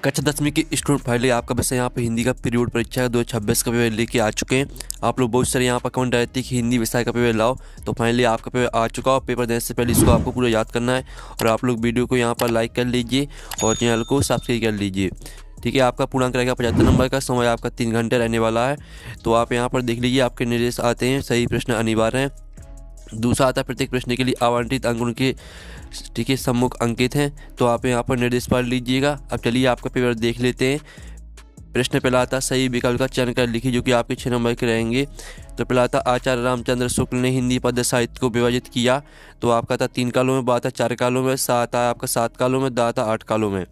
कक्षा 10वीं की स्टूडेंट फाइल आपका वैसे यहाँ पे हिंदी का पीरियड परीक्षा 2026 का पेपर लेके आ चुके हैं। आप लोग बहुत सारे यहाँ पर कमेंट रहती है कि हिंदी विषय का पेपर लाओ, तो फाइनली आपका पेपर आ चुका और पेपर देने से पहले इसको आपको पूरा याद करना है। और आप लोग वीडियो को यहाँ पर लाइक कर लीजिए और चैनल को सब्सक्राइब कर लीजिए। ठीक है, आपका पूर्णांक रहेगा 75 नंबर का, समय आपका 3 घंटे रहने वाला है। तो आप यहाँ पर देख लीजिए, आपके निर्देश आते हैं, सही प्रश्न अनिवार्य हैं। दूसरा आता है प्रत्येक प्रश्न के लिए आवंटित अंक उनके ठीक है सम्मुख अंकित हैं, तो आप यहाँ पर निर्देश पढ़ लीजिएगा। अब चलिए आपका पेपर देख लेते हैं। प्रश्न पहला आता है सही विकल्प का चयन कर लिखिए, जो कि आपके 6 नंबर के रहेंगे। तो पहला आता आचार्य रामचंद्र शुक्ल ने हिंदी पद्य साहित्य को विभाजित किया, तो आपका था 3 कालों में, बात है 4 कालों में, सा आता है आपका 7 कालों में, दा आता 8 कालों में।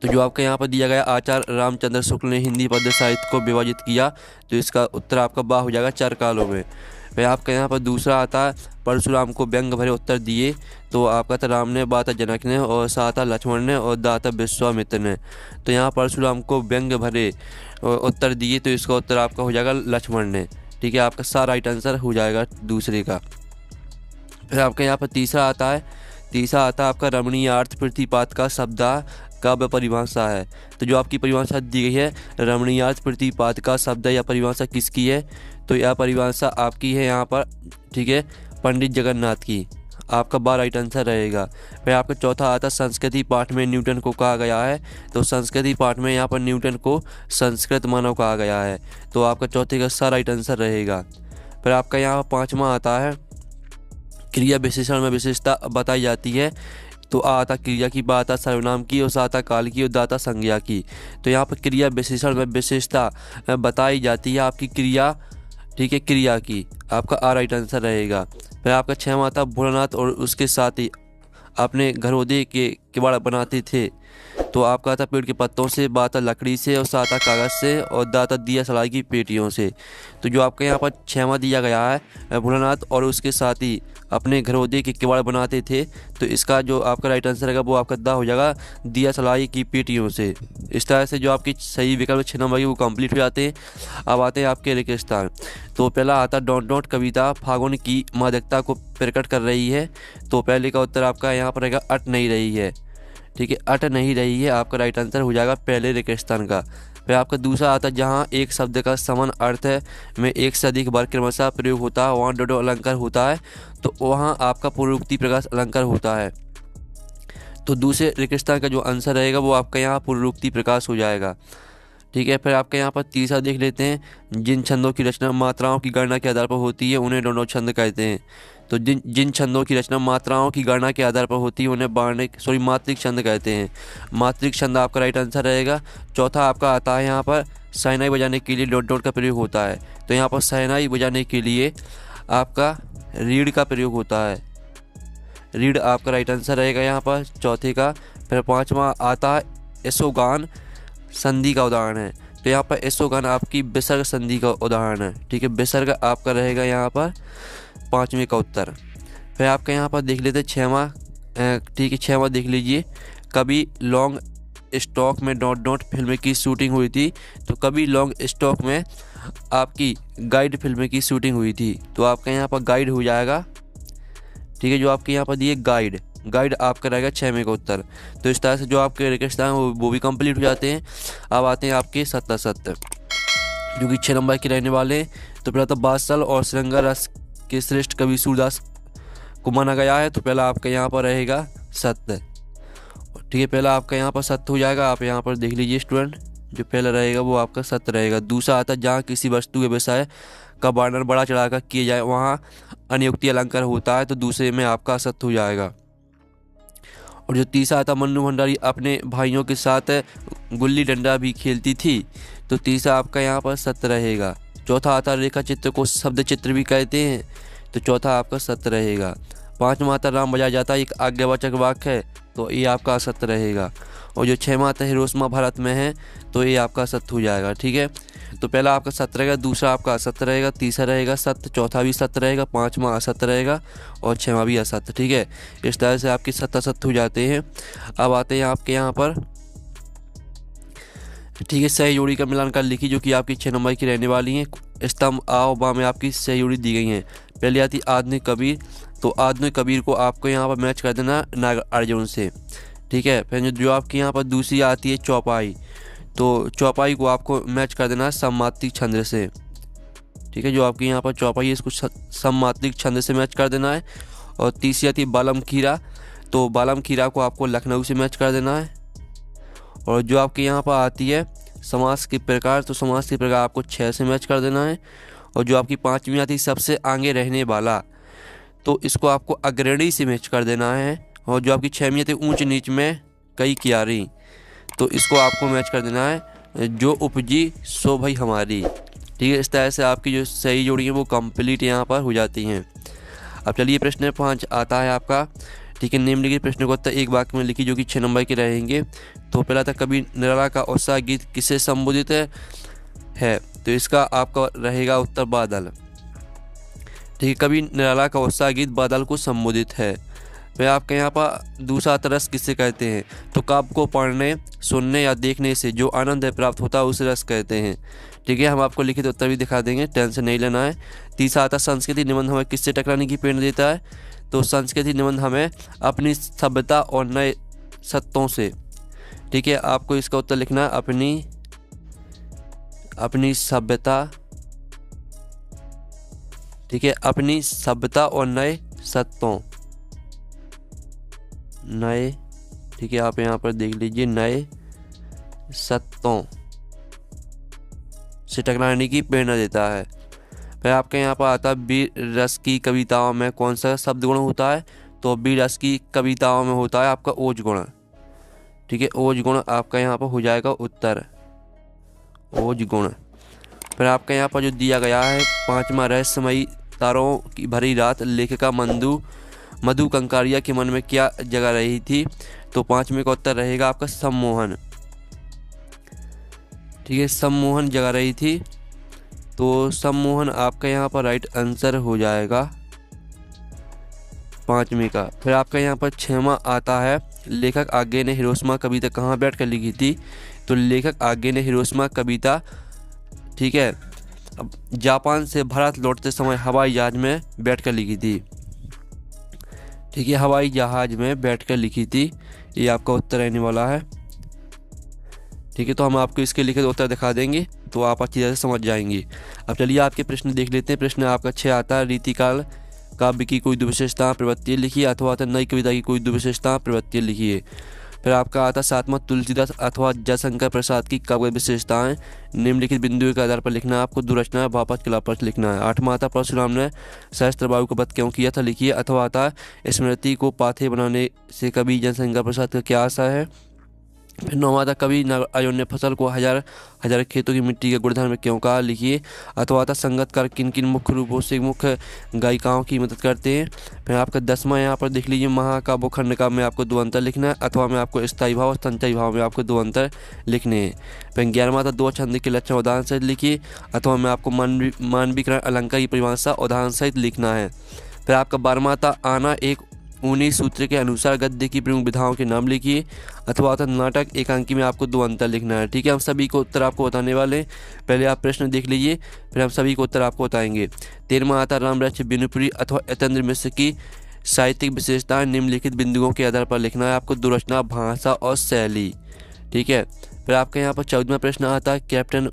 तो जो आपका यहाँ पर दिया गया आचार्य रामचंद्र शुक्ल ने हिंदी पद्य साहित्य को विभाजित किया, तो इसका उत्तर आपका बा हो जाएगा 4 कालों में। फिर आपका यहाँ पर दूसरा आता है परशुराम को व्यंग भरे उत्तर दिए, तो आपका था राम ने, बाता जनक ने, और सा आता लक्ष्मण ने, और दाता विश्वामित्र ने। तो यहाँ परशुराम को व्यंग भरे उत्तर दिए, तो इसका उत्तर आपका हो जाएगा लक्ष्मण ने। ठीक है, आपका सारा राइट आंसर हो जाएगा दूसरे का। फिर आपका यहाँ पर तीसरा आता है आपका रमणीयार्थ प्रतिपाद का शब्दा काव्य परिभाषा है। तो जो आपकी परिभाषा दी गई है रमणीयार्थ प्रतिपाद का शब्द या परिभाषा किसकी है, तो यह परिभाषा आपकी है यहाँ पर, ठीक है, पंडित जगन्नाथ की। आपका 12 राइट आंसर रहेगा। फिर आपका चौथा आता है संस्कृति पाठ में न्यूटन को कहा गया है, तो संस्कृति पाठ में यहाँ पर न्यूटन को संस्कृत मानव कहा गया है, तो आपका चौथे का सारा राइट आंसर रहेगा। फिर आपका यहाँ पाँचवा आता है क्रिया विशेषण में विशेषता बताई जाती है, तो आ आता क्रिया की, बा आता सर्वनाम की, और सा आता काल की, और दा आता संज्ञा की। तो यहाँ पर क्रिया विशेषण में विशेषता बताई जाती है आपकी क्रिया, ठीक है, क्रिया की। आपका आ राइट आंसर रहेगा। फिर आपका 6वां आता भोलानाथ और उसके साथ ही अपने घरोदे के किवाड़ बनाते थे, तो आपका आता पेड़ के पत्तों से, बा आता लकड़ी से, और सा आता कागज़ से, और दा आता दिया सलाई की पेटियों से। तो जो आपका यहाँ पर 6वां दिया गया है भोलानाथ और उसके साथ ही अपने घरोदे के किवाड़ बनाते थे, तो इसका जो आपका राइट आंसर रहेगा वो आपका दा हो जाएगा दिया सलाई की पेटियों से। इस तरह से जो आपकी सही विकल्प 6 नंबर की वो कंप्लीट हो जाते हैं। अब आते हैं आपके रेगिस्तान। तो पहला आता डॉट डॉट कविता फागुन की मादकता को प्रकट कर रही है, तो पहले का उत्तर आपका यहाँ पर रहेगा अट नहीं रही है। ठीक है, अट नहीं रही है, आपका राइट आंसर हो जाएगा पहले रेगिस्तान का। फिर आपका दूसरा आता है जहाँ एक शब्द का समान अर्थ है में एक से अधिक बार क्रमशः प्रयोग होता है, वहाँ डोडो अलंकार होता है, तो वहाँ आपका पूर्वोक्ति प्रकाश अलंकार होता है। तो दूसरे रेगिस्तान का जो आंसर रहेगा वो आपका यहाँ पूर्वोक्ति प्रकाश हो जाएगा। ठीक है, फिर आपके यहाँ पर तीसरा देख लेते हैं जिन छंदों की रचना मात्राओं की गणना के आधार पर होती है उन्हें डोडो छंद कहते हैं। तो जिन छंदों की रचना मात्राओं की गणना के आधार पर होती है उन्हें मात्रिक छंद कहते हैं। मात्रिक छंद आपका राइट आंसर रहेगा। चौथा आपका आता है यहाँ पर शहनाई बजाने के लिए डॉट डॉट का प्रयोग होता है, तो यहाँ पर शहनाई बजाने के लिए आपका रीड का प्रयोग होता है। रीड आपका राइट आंसर रहेगा यहाँ पर चौथे का। फिर 5वां आता है यशोगान संधि का उदाहरण है, तो यहाँ पर यशोगान आपकी विसर्ग संधि का उदाहरण है। ठीक है, विसर्ग आपका रहेगा यहाँ पर 5वें का उत्तर। फिर आपका यहाँ पर देख लेते 6वां, ठीक है, 6वां देख लीजिए कभी लॉन्ग स्टॉक में डॉट डॉट फिल्म की शूटिंग हुई थी, तो कभी लॉन्ग स्टॉक में आपकी गाइड फिल्म की शूटिंग हुई थी, तो आपका यहाँ पर गाइड हो जाएगा। ठीक है, जो आपके यहाँ पर दिए गाइड आपका रहेगा 6वें का उत्तर। तो इस तरह से जो आपके रेगिस्तान वो भी कंप्लीट हो जाते हैं। अब आते हैं आपके सत्य जो कि 6 नंबर के रहने वाले हैं। तो पहला तो बादशाह और श्रृंगार रस के श्रेष्ठ कवि सूरदास को माना गया है, तो पहला आपका यहाँ पर रहेगा सत्य। ठीक है, पहला आपका यहाँ पर सत्य हो जाएगा। आप यहाँ पर देख लीजिए स्टूडेंट, जो पहला रहेगा वो आपका सत्य रहेगा। दूसरा आता है जहाँ किसी वस्तु के विषय का वर्णन बड़ा चढ़ाकर किया जाए वहाँ अनियुक्ति अलंकार होता है, तो दूसरे में आपका असत्य हो जाएगा। और जो तीसरा आता मन्नू भंडारी अपने भाइयों के साथ गुल्ली डंडा भी खेलती थी, तो तीसरा आपका यहाँ पर सत्य रहेगा। चौथा आता रेखा चित्र को शब्द चित्र भी कहते हैं, तो चौथा आपका सत्य रहेगा। 5वां आता राम बजाया जाता एक आज्ञावाचक वाक्य है, तो ये आपका असत्य रहेगा। और जो 6वां आता हिरोशिमा भारत में है, तो ये आपका सत्य हो जाएगा। ठीक है, तो पहला आपका सत्य रहेगा, दूसरा आपका असत्य रहेगा, तीसरा रहेगा सत्य, चौथा भी सत्य रहेगा, 5वां असत्य रहेगा, और 6वां भी असत्य। ठीक है, इस तरह से आपके सत्य असत्य हो जाते हैं। अब आते हैं आपके यहाँ पर, ठीक है, सही जोड़ी का मिलान कर लिखी, जो कि आपकी 6 नंबर की रहने वाली हैं। स्तंभ आ और बा में आपकी सही जोड़ी दी गई हैं। पहले आती आधुनिक कबीर, तो आधुनिक कबीर को आपको यहाँ पर मैच कर देना नागार्जुन से। ठीक है। फिर जो आपकी यहाँ पर दूसरी आती है चौपाई, तो चौपाई को आपको मैच कर देना है सममात्रिक छंद से। ठीक है, जो आपकी यहाँ पर चौपाई है इसको सममात्रिक छंद से मैच कर देना है। और तीसरी आती है बालम खीरा, तो बालम खीरा को आपको लखनऊ से मैच कर देना है। और जो आपके यहाँ पर आती है समास के प्रकार, तो समास के प्रकार आपको 6 से मैच कर देना है। और जो आपकी पांचवी आती है सबसे आगे रहने वाला, तो इसको आपको अग्रणी से मैच कर देना है। और जो आपकी 6वीं आती है ऊंच नीच में कई क्यारी, तो इसको आपको मैच कर देना है जो उपजी सो भाई हमारी। ठीक है, इस तरह से आपकी जो सही जोड़ी है वो कंप्लीट यहाँ पर हो जाती हैं। अब चलिए प्रश्न 5 आता है आपका। ठीक है, निम्नलिखित प्रश्न को उत्तर एक वाक्य में लिखी जो कि 6 नंबर के रहेंगे। तो पहला था कवि निराला का उत्साह गीत किससे संबोधित है, तो इसका आपका रहेगा उत्तर बादल। ठीक है, कवि निराला का उत्साह गीत बादल को संबोधित है। फिर आपके यहाँ पर दूसरा रस किससे कहते हैं, तो काव्य को पढ़ने सुनने या देखने से जो आनंद प्राप्त होता है उसे रस कहते हैं। ठीक है, हम आपको लिखित उत्तर भी दिखा देंगे, टेंशन नहीं लेना है। तीसरा आता संस्कृति निबंध हमें किससे टकराने की प्रेरणा देता है, तो संस्कृति निबंध हमें अपनी सभ्यता और नए सत्यों से। ठीक है, आपको इसका उत्तर लिखना है अपनी सभ्यता। ठीक है, अपनी सभ्यता और नए सत्यों, नए। ठीक है, आप यहाँ पर देख लीजिए, नए सत्यों से टकराने की प्रेरणा देता है। फिर आपके यहाँ पर आता है वीर रस की कविताओं में कौन सा शब्द गुण होता है, तो वीर रस की कविताओं में होता है आपका ओज गुण। ठीक है, ओज गुण आपका यहाँ पर हो जाएगा उत्तर, ओज गुण। फिर आपका यहाँ पर जो दिया गया है 5वां रहस्यमयी तारों की भरी रात, लेखिका मधु कंकारिया के मन में क्या जगह रही थी, तो 5वें का उत्तर रहेगा आपका सम्मोहन। ठीक है, सम्मोहन जगह रही थी, तो सम्मोहन आपका यहाँ पर राइट आंसर हो जाएगा 5वीं का। फिर आपका यहाँ पर 6वां आता है लेखक आगे ने हिरोशिमा कविता कहाँ बैठ कर लिखी थी, तो लेखक आगे ने हिरोशिमा कविता, ठीक है, अब जापान से भारत लौटते समय हवाई जहाज में बैठ कर लिखी थी। ठीक है, हवाई जहाज में बैठकर लिखी थी, ये आपका उत्तर रहने वाला है। ठीक है, तो हम आपको इसके लिखित उत्तर दिखा देंगे तो आप अच्छी तरह से समझ जाएंगे। अब चलिए आपके प्रश्न देख लेते हैं। प्रश्न आपका 6 आता है रीतिकाल काव्य की कोई दो विशेषता प्रवृत्ति लिखिए, अथवा आता नई कविता की कोई दो विशेषता प्रवृत्ति लिखिए। फिर आपका आता 7वां तुलसीदास अथवा जयशंकर प्रसाद की काव्य विशेषताएं निम्नलिखित बिंदुओं के आधार पर लिखना है आपको। दुरचना वापस खिलाफत लिखना है। 8वां आता परशुराम ने सहस्त्रबाहु का वध क्यों किया था लिखिए, अथवा आता स्मृति को पाथे बनाने से कवि जयशंकर प्रसाद का क्या आशा है। फिर 9वां था कवि नागार्जुन ने फसल को हजार खेतों की मिट्टी के गुणधर्म में क्यों कहा लिखिए, अथवा था संगतकार किन किन मुख्य रूपों से मुख्य गायिकाओं की मदद करते हैं। फिर आपका 10वां यहाँ पर देख लीजिए महाकाव्य खंडका में आपको 2 अंतर लिखना है, अथवा में आपको स्थायी भाव और संचयी भाव में आपको 2 अंतर लिखने हैं। फिर 11वां था 2 छंद के लक्षण उदाहरण सहित लिखिए, अथवा में आपको मानवीकरण अलंकार की परिभाषा उदाहरण सहित लिखना है। फिर आपका 12वां था आना एक 19 सूत्र के अनुसार गद्य की प्रमुख विधाओं के नाम लिखिए, अथवा था नाटक एकांकी में आपको 2 अंतर लिखना है। ठीक है, हम सभी को उत्तर आपको बताने वाले हैं, पहले आप प्रश्न देख लीजिए फिर हम सभी को उत्तर आपको बताएंगे। 13वां आता रामरक्ष बिनुपुरी अथवा यतेंद्र मिश्र की साहित्यिक विशेषताएं निम्नलिखित बिंदुओं के आधार पर लिखना है आपको। दुरचना, भाषा और शैली। ठीक है, फिर आपके यहाँ पर 14वां प्रश्न आता है कैप्टन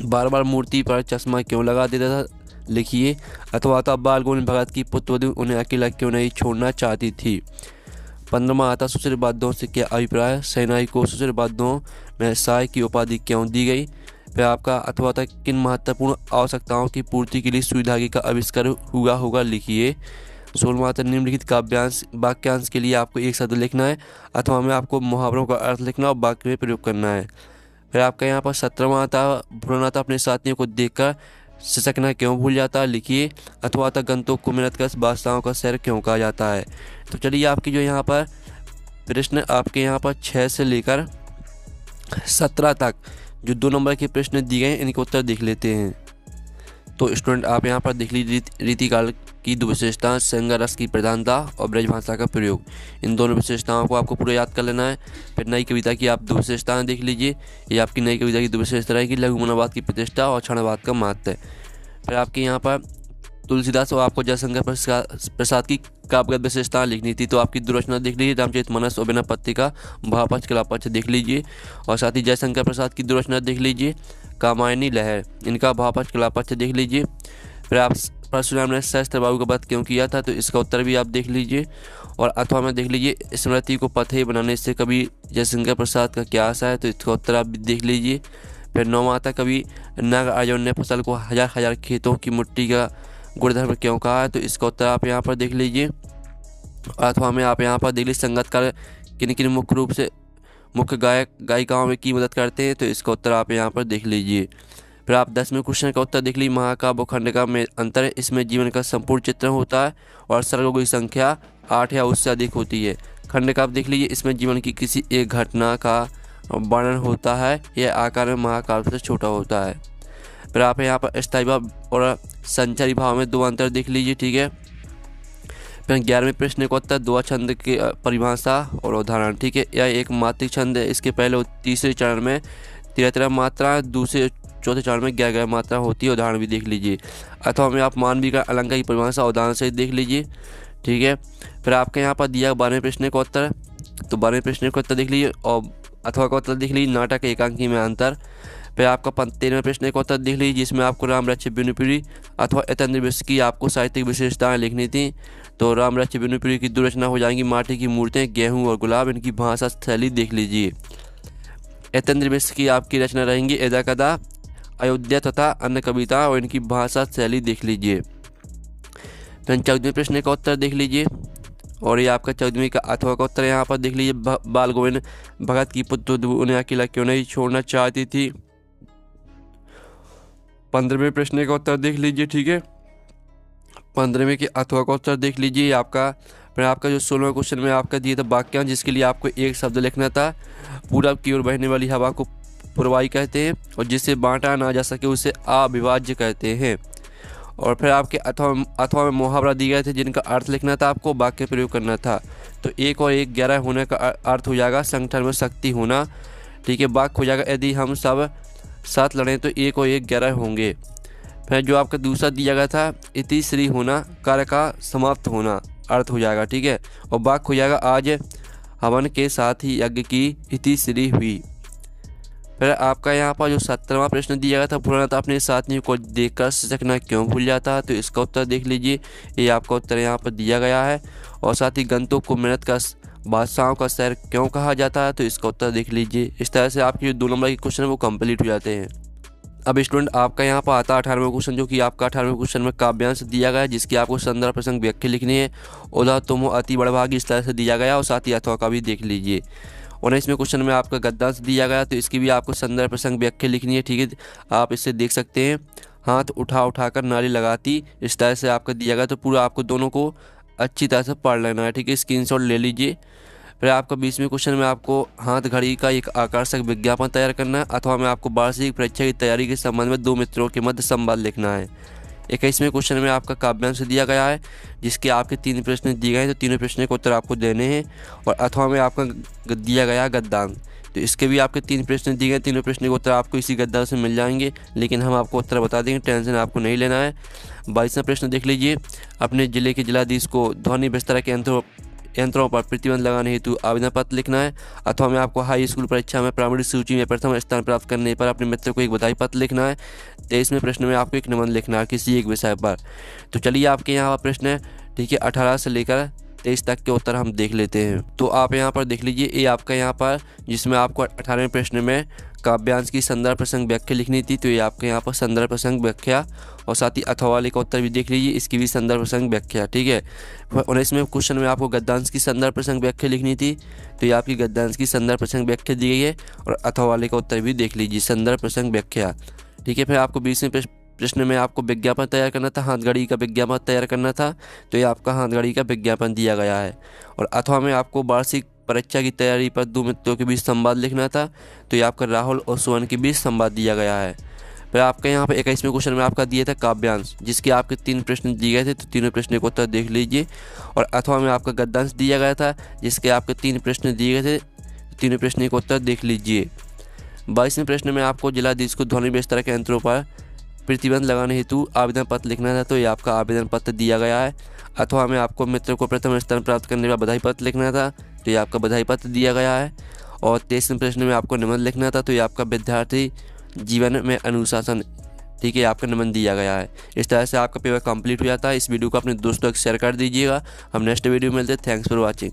बार बार मूर्ति पर चश्मा क्यों लगा देता था लिखिए, अथवा आता बाल गोविंद भगत की पुत्रवधू उन्हें अकेला क्यों नहीं छोड़ना चाहती थी। 15वां आता सुशील वाद्यों से क्या अभिप्राय, सेनाई को सुशील वाद्यों में साय की उपाधि क्यों दी गई। फिर आपका अथवा था किन महत्वपूर्ण आवश्यकताओं की पूर्ति के लिए सुई धागे का आविष्कार हुआ होगा लिखिए। 16वां आता निम्नलिखित काव्यांश वाक्यांश के लिए आपको एक शब्द लिखना है, अथवा में आपको मुहावरों का अर्थ लिखना और वाक्य में प्रयोग करना है। फिर आपका यहाँ पर 17वां आता भ्रूणाता अपने साथियों को देखकर सिसकना क्यों भूल जाता लिखिए, अथवा तक गंतों को मेहनत कर बादशाहों का शहर क्यों कहा जाता है। तो चलिए आपकी जो यहाँ पर प्रश्न आपके यहाँ पर 6 से लेकर 17 तक जो 2 नंबर के प्रश्न दिए गए हैं इनके उत्तर देख लेते हैं। तो स्टूडेंट आप यहाँ पर देख लीजिए रीतिकाल की 2 विशेषताएं, संज्ञा रस की प्रधानता और ब्रज भाषा का प्रयोग। इन दोनों विशेषताओं को आपको पूरा याद कर लेना है। फिर नई कविता की आप 2 विशेषताएं देख लीजिए, ये आपकी नई कविता की 2 विशेषता रहेगी लघु मनोवाद की प्रतिष्ठा और क्षणवाद का महत्व। फिर आपके यहाँ पर तुलसीदास और आपको जयशंकर प्रसाद की काव्यगत विशेषताएं लिखनी थी। तो आपकी दो रचना देख लीजिए, रामचरितमानस और बिना पत्रिका, भावपक्ष कलापक्ष देख लीजिए। और साथ ही जयशंकर प्रसाद की दो रचना देख लीजिए, कामायनी लहर, इनका भावपक्ष कलापक्ष देख लीजिए। फिर आप परशुराम ने सहस्त्रबाहु का वध क्यों किया था, तो इसका उत्तर भी आप देख लीजिए। और अथवा में देख लीजिए, स्मृति को पथेय बनाने से कवि जयशंकर प्रसाद का क्या आशा है, तो इसका उत्तर आप भी देख लीजिए। फिर नौमाता कवि नागार्जुन ने फसल को हजार हजार खेतों की मिट्टी का गुणधर्म क्यों कहा है, तो इसका उत्तर आप यहाँ पर देख लीजिए। अथवा में आप यहाँ पर देख लीजिए, संगीतकार किन किन मुख्य रूप से मुख्य गायिकाओं में की मदद करते हैं, तो इसका उत्तर आप यहाँ पर देख लीजिए। फिर आप 10वें क्वेश्चन का उत्तर देख लीजिए, महाकाव्य और खंडकाव्य में अंतर है, इसमें जीवन का संपूर्ण चित्रण होता है और सर्गों की संख्या 8 या उससे अधिक होती है। खंडकाव्य देख लीजिए, इसमें जीवन की किसी एक घटना का वर्णन होता है, यह आकार में महाकाव्य से छोटा होता है। फिर आप यहाँ पर स्थायी भाव और संचारी भाव में 2 अंतर देख लीजिए, ठीक है। फिर 11वें प्रश्न का उत्तर दोहा छंद की परिभाषा और उदाहरण, ठीक है। यह एक मात्रिक छंद है, इसके पहले और तीसरे चरण में 13 मात्रा, दूसरे चौथे चरण में 11 मात्रा होती है, उदाहरण भी देख लीजिए। अथवा में आप मानवीय का अलंकार की परिभाषा उदाहरण से देख लीजिए, ठीक है। फिर आपके यहाँ पर दिया 12वें प्रश्न का उत्तर, तो 12वें प्रश्न का उत्तर देख लीजिए और अथवा का उत्तर देख लीजिए, नाटक एकांकी में अंतर। फिर आपका 13वें प्रश्न का उत्तर देख लीजिए, जिसमें आपको राम रच्य बिनुपुरी अथवा यतेंद्र बिष्ट की आपको साहित्यिक विशेषताएं लिखनी थी। तो राम रच्य बिनुपुरी की 2 रचना हो जाएंगी, माटी की मूर्तें, गेहूं और गुलाब, इनकी भाषा शैली देख लीजिए। यतेंद्र बिष्ट की आपकी रचना रहेंगी एदा कदा, अयोध्या तथा अन्य कविता, और इनकी भाषा शैली देख लीजिए। फिर 14वें प्रश्न का उत्तर देख लीजिए, और ये आपका 14वीं का अथवा का उत्तर यहाँ पर देख लीजिए, बाल गोविंद भगत की पुत्र उन्हें अकेला क्यों नहीं छोड़ना चाहती थी। 15वें प्रश्न का उत्तर देख लीजिए, ठीक है। 15वें के अथवा का उत्तर देख लीजिए आपका। फिर आपका जो 16वें क्वेश्चन में आपका दिया था वाक्यांश, जिसके लिए आपको एक शब्द लिखना था। पूरब की ओर बहने वाली हवा को पूर्वाई कहते हैं, और जिसे बांटा ना जा सके उसे अविभाज्य कहते हैं। और फिर आपके अथवा में मुहावरा दिए गए थे, जिनका अर्थ लिखना था, आपको वाक्य प्रयोग करना था। तो 1 और 1 11 होने का अर्थ हो जाएगा संगठन में शक्ति होना, ठीक है। वाक्य हो जाएगा, यदि हम सब साथ लड़ें तो 1 और 1 11 होंगे। फिर जो आपका दूसरा दिया गया था, इति श्री होना, कार्य का समाप्त होना, अर्थ हो जाएगा, ठीक है। और वाक्य हो जाएगा, आज हवन के साथ ही यज्ञ की इति श्री हुई। फिर आपका यहाँ पर जो 17वां प्रश्न दिया गया था, भोलानाथ अपने साथियों को देखकर सिसकना क्यों भूल जाता है, तो इसका उत्तर देख लीजिए, ये आपका उत्तर यहाँ पर दिया गया है। और साथ ही गंतों को मेहनत का बादशाहों का शहर क्यों कहा जाता है, तो इसका उत्तर देख लीजिए। इस तरह से आपके जो 2 नंबर के क्वेश्चन है वो कंप्लीट हो जाते हैं। अब स्टूडेंट आपका यहाँ पर आता है 18वां क्वेश्चन, जो कि आपका 18वें क्वेश्चन में काव्यांश दिया गया है, जिसकी आपको संदर्भ प्रसंग व्याख्या लिखनी है। उदा तुम अति बड़भागी, इस तरह से दिया गया, और साथ ही अथवा का भी देख लीजिए। 19वें क्वेश्चन में आपका गद्यांश दिया गया, तो इसकी भी आपको संदर्भ प्रसंग व्याख्या लिखनी है, ठीक है। आप इससे देख सकते हैं, हाथ उठाकर नाली लगाती, इस तरह से आपका दिया गया। तो पूरा आपको दोनों को अच्छी तरह से पढ़ लेना है, ठीक है। स्क्रीनशॉट ले लीजिए। फिर आपका 20वें क्वेश्चन में आपको हाथ घड़ी का एक आकर्षक विज्ञापन तैयार करना है, अथवा में आपको वार्षिक परीक्षा की तैयारी के संबंध में 2 मित्रों के मध्य संवाद लिखना है। 21वें क्वेश्चन में आपका काव्यांश दिया गया है, जिसके आपके 3 प्रश्न दिए गए हैं, तो तीनों प्रश्न के उत्तर आपको देने हैं। और अथवा में आपका दिया गया गद्यांश, तो इसके भी आपके 3 प्रश्न दिए गए, तीनों प्रश्न के उत्तर आपको इसी गद्यांश से मिल जाएंगे, लेकिन हम आपको उत्तर बता देंगे, टेंशन आपको नहीं लेना है। 22वां प्रश्न देख लीजिए, अपने जिले के जिलाधीश को ध्वनि विस्तार के यंत्रों पर प्रतिबंध लगाने हेतु आवेदन पत्र लिखना है। अथवा में आपको हाई स्कूल परीक्षा में प्राइमरी सूची में प्रथम स्थान प्राप्त करने पर अपने मित्र को एक बधाई पत्र लिखना है। 23वें प्रश्न में आपको एक निबंध लिखना है किसी एक विषय पर। तो चलिए आपके यहाँ पर प्रश्न है, ठीक है, 18 से लेकर 23 तक के उत्तर हम देख लेते हैं। तो आप यहाँ पर देख लीजिए, ये आपका यहाँ पर जिसमें आपको 18वें प्रश्न में काव्यांश की संदर्भ प्रसंग व्याख्या लिखनी थी, तो ये आपके यहाँ पर संदर्भ प्रसंग व्याख्या, और साथ ही अथवा वाले का उत्तर भी देख लीजिए, इसकी भी संदर्भ प्रसंग व्याख्या, ठीक है। 19वें क्वेश्चन में आपको गद्यांश की संदर्भ प्रसंग व्याख्या लिखनी थी, तो ये आपकी गद्यांश की संदर्भ प्रसंग व्याख्या दी गई है, और अथवा वाले का उत्तर भी देख लीजिए, संदर्भ प्रसंग व्याख्या, ठीक है। फिर आपको 20वें प्रश्न में आपको विज्ञापन तैयार करना था, हाथ घड़ी का विज्ञापन तैयार करना था, तो ये आपका हाथ घड़ी का विज्ञापन दिया गया है। और अथवा में आपको वार्षिक परीक्षा की तैयारी पर 2 मित्रों के बीच संवाद लिखना था, तो ये आपका राहुल और सुवन के बीच संवाद दिया गया है। फिर आपके यहाँ पर 21वें क्वेश्चन में आपका दिया था काव्यांश, जिसके आपके 3 प्रश्न दिए गए थे, तो तीनों प्रश्न का उत्तर देख लीजिए। और अथवा में आपका गद्यांश दिया गया था, जिसके आपके 3 प्रश्न दिए गए थे, तीनों प्रश्न का उत्तर देख लीजिए। 22वें प्रश्न में आपको जिलाधीश को ध्वनि विस्तार के यंत्रों पर प्रतिबंध लगाने हेतु आवेदन पत्र लिखना था तो ये आपका आवेदन पत्र दिया गया है। अथवा हमें आपको मित्र को प्रथम स्थान प्राप्त करने का बधाई पत्र लिखना था तो ये आपका बधाई पत्र दिया गया है। और 23वें प्रश्न में आपको निबंध लिखना था तो ये आपका विद्यार्थी जीवन में अनुशासन, ठीक है, आपका निबंध दिया गया है। इस तरह से आपका पेपर कंप्लीट हो जाता है। इस वीडियो को अपने दोस्तों को शेयर कर दीजिएगा। हम नेक्स्ट वीडियो में मिलते हैं। Thanks for watching.